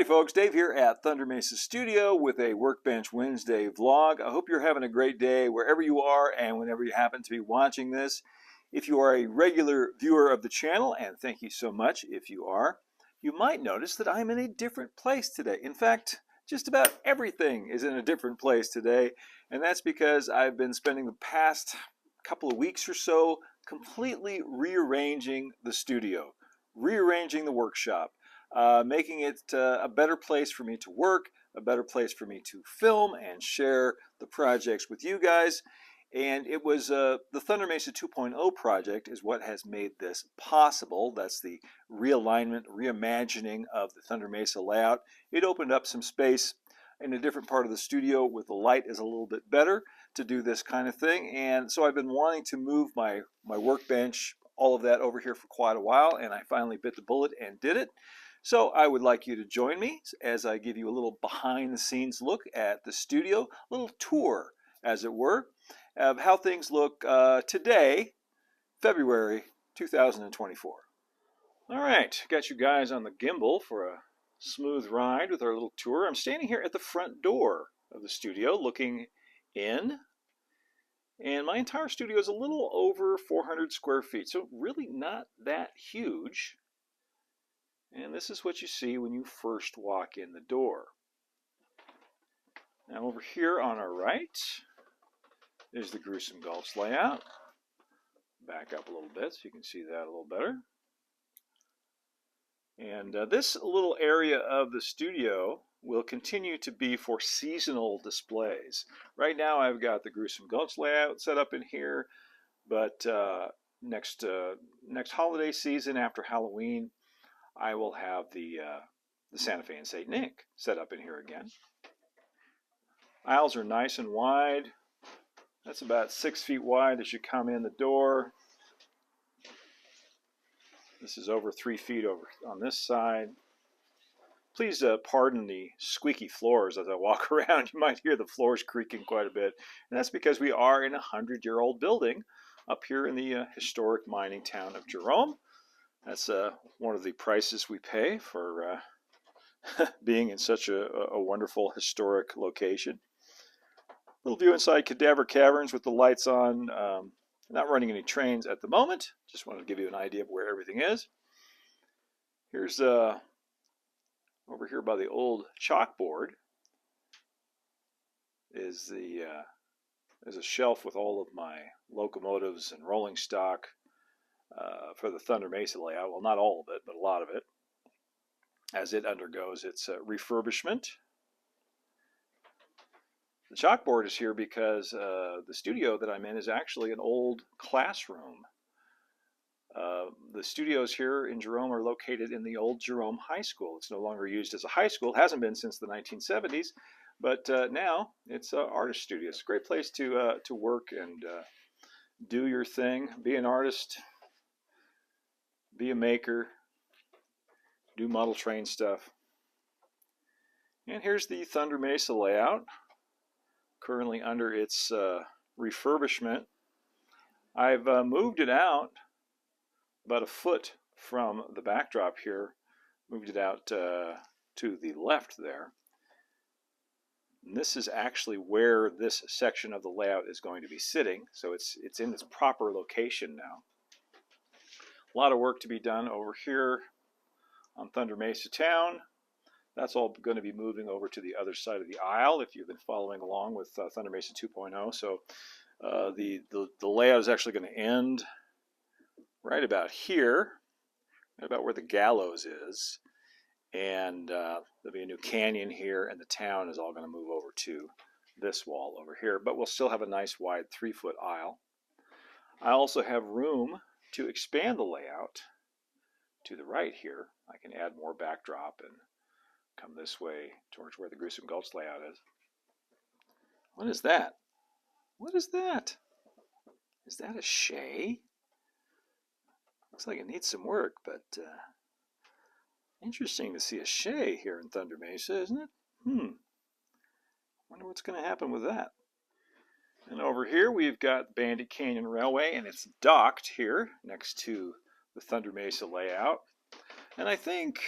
Howdy folks, Dave here at Thunder Mesa Studio with a Workbench Wednesday vlog. I hope you're having a great day wherever you are and whenever you happen to be watching this. If you are a regular viewer of the channel, and thank you so much if you are, you might notice that I'm in a different place today. In fact, just about everything is in a different place today, and that's because I've been spending the past couple of weeks or so completely rearranging the studio, rearranging the workshop. Making it a better place for me to work, a better place for me to film and share the projects with you guys. And it was the Thunder Mesa 2.0 project is what has made this possible. That's the realignment, reimagining of the Thunder Mesa layout. It opened up some space in a different part of the studio where the light is a little bit better to do this kind of thing. And so I've been wanting to move my workbench, all of that over here for quite a while, and I finally bit the bullet and did it. So I would like you to join me as I give you a little behind-the-scenes look at the studio, a little tour, as it were, of how things look today, February 2024. All right, got you guys on the gimbal for a smooth ride with our little tour. I'm standing here at the front door of the studio looking in, and my entire studio is a little over 400 square feet, so really not that huge. And this is what you see when you first walk in the door. Now over here on our right is the Gruesome Gulch layout. Back up a little bit so you can see that a little better. And this little area of the studio will continue to be for seasonal displays. Right now I've got the Gruesome Gulch layout set up in here, but next holiday season after Halloween, I will have the Santa Fe and St. Nick set up in here again. Aisles are nice and wide. That's about 6 feet wide as you come in the door. This is over 3 feet over on this side. Please pardon the squeaky floors as I walk around. You might hear the floors creaking quite a bit. And that's because we are in a 100-year-old building up here in the historic mining town of Jerome. That's one of the prices we pay for being in such a wonderful historic location. Little view inside Cadaver Caverns with the lights on. Not running any trains at the moment. Just wanted to give you an idea of where everything is. Here's over here by the old chalkboard is a shelf with all of my locomotives and rolling stock. For the Thunder Mesa layout. Well, not all of it, but a lot of it, as it undergoes its refurbishment. The chalkboard is here because the studio that I'm in is actually an old classroom. The studios here in Jerome are located in the old Jerome High School. It's no longer used as a high school. It hasn't been since the 1970s, but now it's an artist studio. It's a great place to work and do your thing, be an artist, be a maker, do model train stuff. And here's the Thunder Mesa layout, currently under its refurbishment. I've moved it out about a foot from the backdrop here, moved it out to the left there. And this is actually where this section of the layout is going to be sitting, so it's in its proper location now. A lot of work to be done over here on Thunder Mesa Town. That's all going to be moving over to the other side of the aisle if you've been following along with Thunder Mesa 2.0. So the layout is actually going to end right about here, right about where the gallows is. And there'll be a new canyon here, and the town is all going to move over to this wall over here. But we'll still have a nice wide 3-foot aisle. I also have room to expand the layout to the right here. I can add more backdrop and come this way towards where the Gruesome Gulch layout is. What is that? What is that? Is that a shay? Looks like it needs some work, but interesting to see a shay here in Thunder Mesa, isn't it? Wonder what's going to happen with that. And over here we've got Bandit Canyon Railway, and it's docked here next to the Thunder Mesa layout. And I think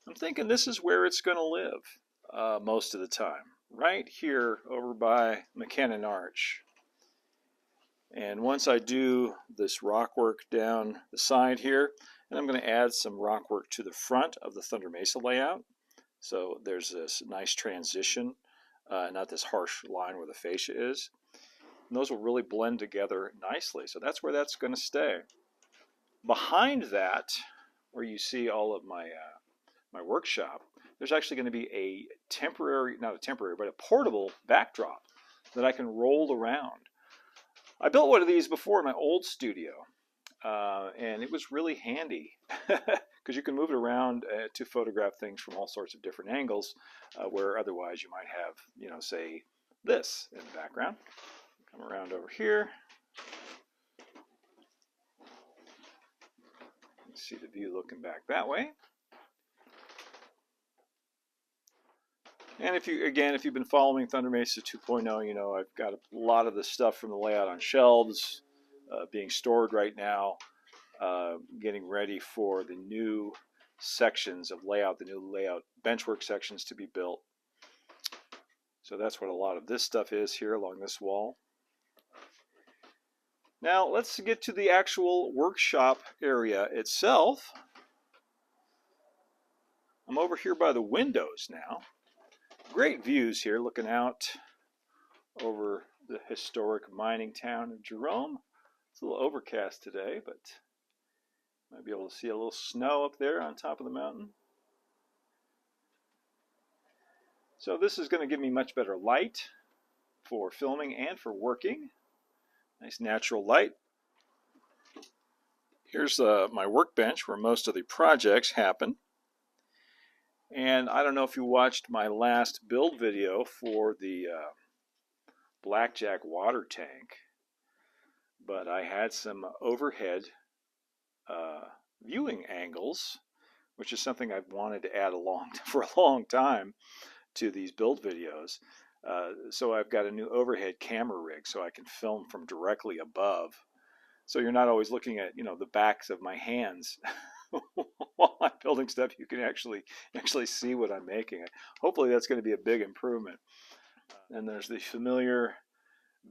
I'm thinking this is where it's going to live most of the time, right here over by McKinnon Arch. And once I do this rock work down the side here, and I'm going to add some rock work to the front of the Thunder Mesa layout. So there's this nice transition, not this harsh line where the fascia is. And those will really blend together nicely. So that's where that's going to stay. Behind that, where you see all of my my workshop, there's actually going to be a temporary, not a temporary, but a portable backdrop that I can roll around. I built one of these before in my old studio, and it was really handy because you can move it around to photograph things from all sorts of different angles, where otherwise you might have, you know, say this in the background. Come around over here. You see the view looking back that way. And if you've been following Thunder Mesa 2.0, you know I've got a lot of the stuff from the layout on shelves being stored right now, getting ready for the new sections of layout, the new layout benchwork sections to be built. So that's what a lot of this stuff is here along this wall. Now let's get to the actual workshop area itself. I'm over here by the windows now. Great views here looking out over the historic mining town of Jerome. It's a little overcast today, but might be able to see a little snow up there on top of the mountain. So this is going to give me much better light for filming and for working. Nice natural light. Here's my workbench where most of the projects happen. And I don't know if you watched my last build video for the Blackjack water tank, but I had some overhead viewing angles, which is something I've wanted to add for a long time to these build videos. So I've got a new overhead camera rig so I can film from directly above. So you're not always looking at, you know, the backs of my hands while I'm building stuff. You can actually see what I'm making. Hopefully that's going to be a big improvement. And there's the familiar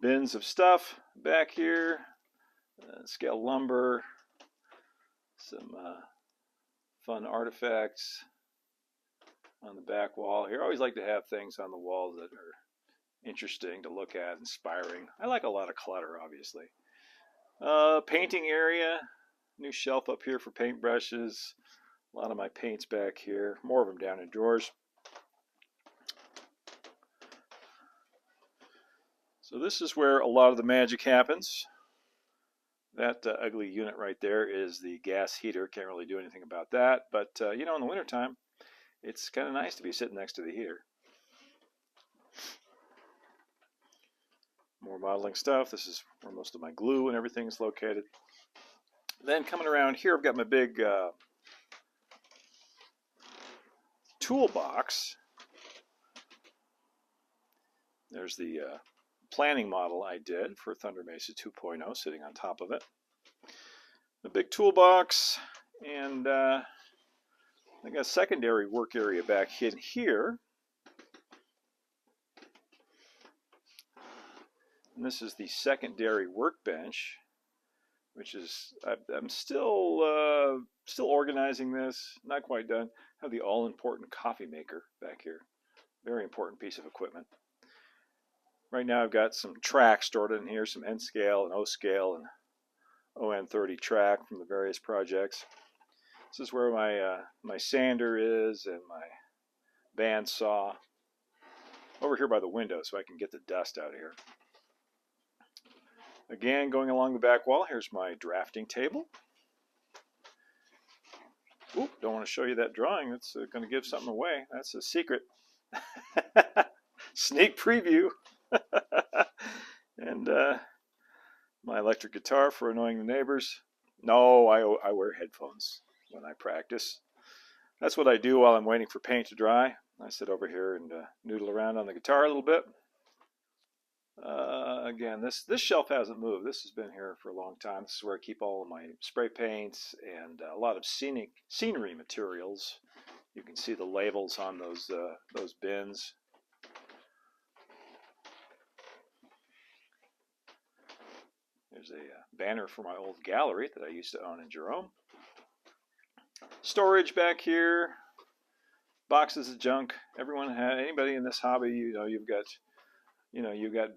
bins of stuff back here, scale lumber, some fun artifacts on the back wall here. I always like to have things on the walls that are interesting to look at, inspiring. I like a lot of clutter, obviously. Painting area, new shelf up here for paintbrushes. A lot of my paints back here, more of them down in drawers. So this is where a lot of the magic happens. That ugly unit right there is the gas heater. Can't really do anything about that, but you know, in the wintertime, it's kind of nice to be sitting next to the heater. More modeling stuff. This is where most of my glue and everything is located. Then coming around here, I've got my big toolbox. There's the planning model I did for Thunder Mesa 2.0 sitting on top of it. The big toolbox, and I got a secondary work area back in here. And this is the secondary workbench, which is, I'm still organizing this, not quite done. I have the all-important coffee maker back here. Very important piece of equipment. Right now I've got some track stored in here, some N scale and O scale and ON30 track from the various projects. This is where my sander is and my bandsaw. Over here by the window so I can get the dust out of here. Again, going along the back wall, here's my drafting table. Oop, don't want to show you that drawing. That's going to give something away. That's a secret. Sneak preview. And my electric guitar for annoying the neighbors. No, I wear headphones when I practice. That's what I do while I'm waiting for paint to dry. I sit over here and noodle around on the guitar a little bit. Again, this shelf hasn't moved. This has been here for a long time. This is where I keep all of my spray paints and a lot of scenery materials You can see the labels on those bins. There's a banner for my old gallery that I used to own in Jerome. Storage back here. Boxes of junk. Everyone had, anybody in this hobby, you've got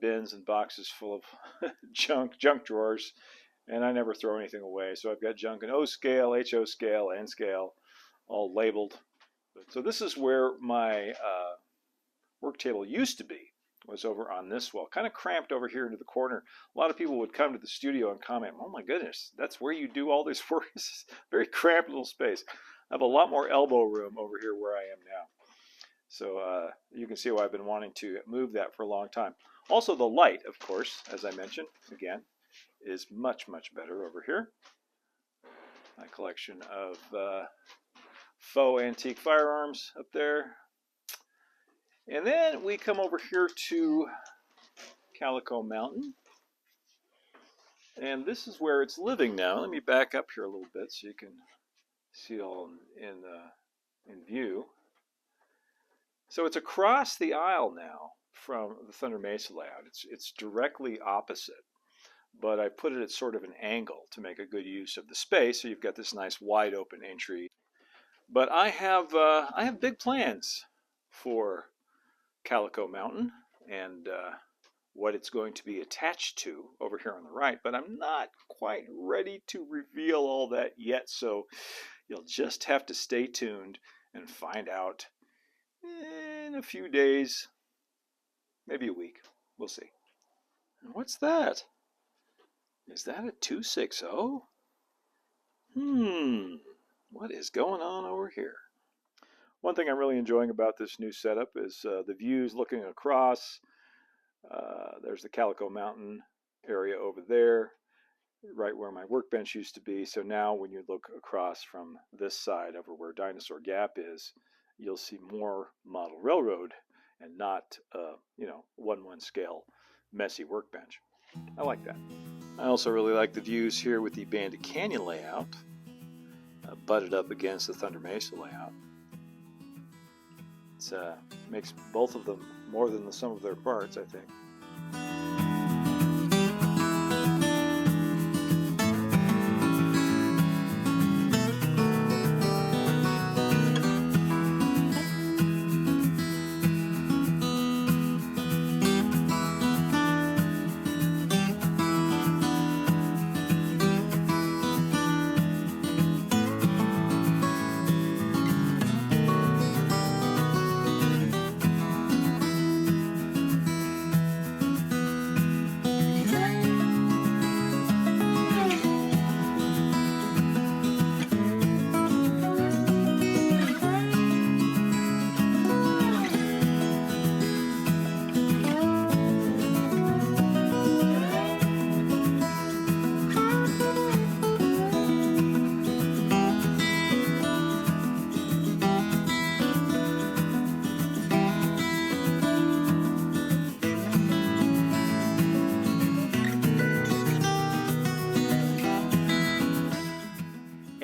bins and boxes full of junk drawers, and I never throw anything away. So I've got junk in O scale, HO scale, N scale, all labeled. So this is where my work table used to be, was over on this wall, kind of cramped over here into the corner. A lot of people would come to the studio and comment, "Oh my goodness, that's where you do all this work." This is a very cramped little space. I have a lot more elbow room over here where I am now. So you can see why I've been wanting to move that for a long time. Also, the light, of course, as I mentioned, again, is much, much better over here. My collection of faux antique firearms up there. And then we come over here to Calico Mountain. And this is where it's living now. Let me back up here a little bit so you can see it all in view. So it's across the aisle now from the Thunder Mesa layout. It's directly opposite, but I put it at sort of an angle to make a good use of the space. So you've got this nice wide open entry. But I have big plans for Calico Mountain and what it's going to be attached to over here on the right, but I'm not quite ready to reveal all that yet, so you'll just have to stay tuned and find out in a few days, maybe a week. We'll see. What's that? Is that a 260? What is going on over here? One thing I'm really enjoying about this new setup is the views looking across. There's the Calico Mountain area over there, right where my workbench used to be. So now when you look across from this side over where Dinosaur Gap is, you'll see more model railroad and not, 1/1 scale messy workbench. I like that. I also really like the views here with the Bandit Canyon layout, butted up against the Thunder Mesa layout. It makes both of them more than the sum of their parts, I think.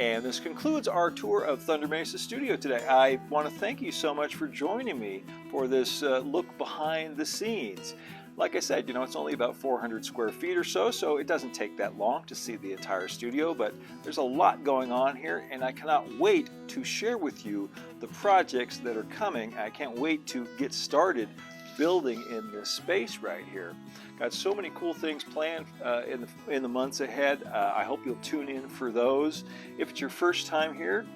And this concludes our tour of Thunder Mesa Studio today. I want to thank you so much for joining me for this look behind the scenes. Like I said, it's only about 400 square feet or so, so it doesn't take that long to see the entire studio, but there's a lot going on here, and I cannot wait to share with you the projects that are coming. I can't wait to get started building in this space right here. Got so many cool things planned in the months ahead. I hope you'll tune in for those. If it's your first time here,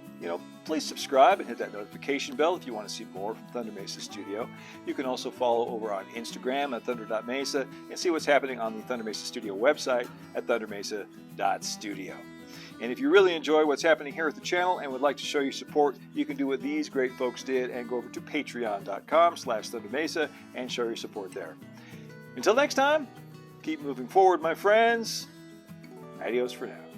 please subscribe and hit that notification bell if you want to see more from Thunder Mesa Studio. You can also follow over on Instagram at thunder.mesa and see what's happening on the Thunder Mesa Studio website at thundermesa.studio. And if you really enjoy what's happening here at the channel and would like to show your support, you can do what these great folks did and go over to patreon.com/thundermesa and show your support there. Until next time, keep moving forward, my friends. Adios for now.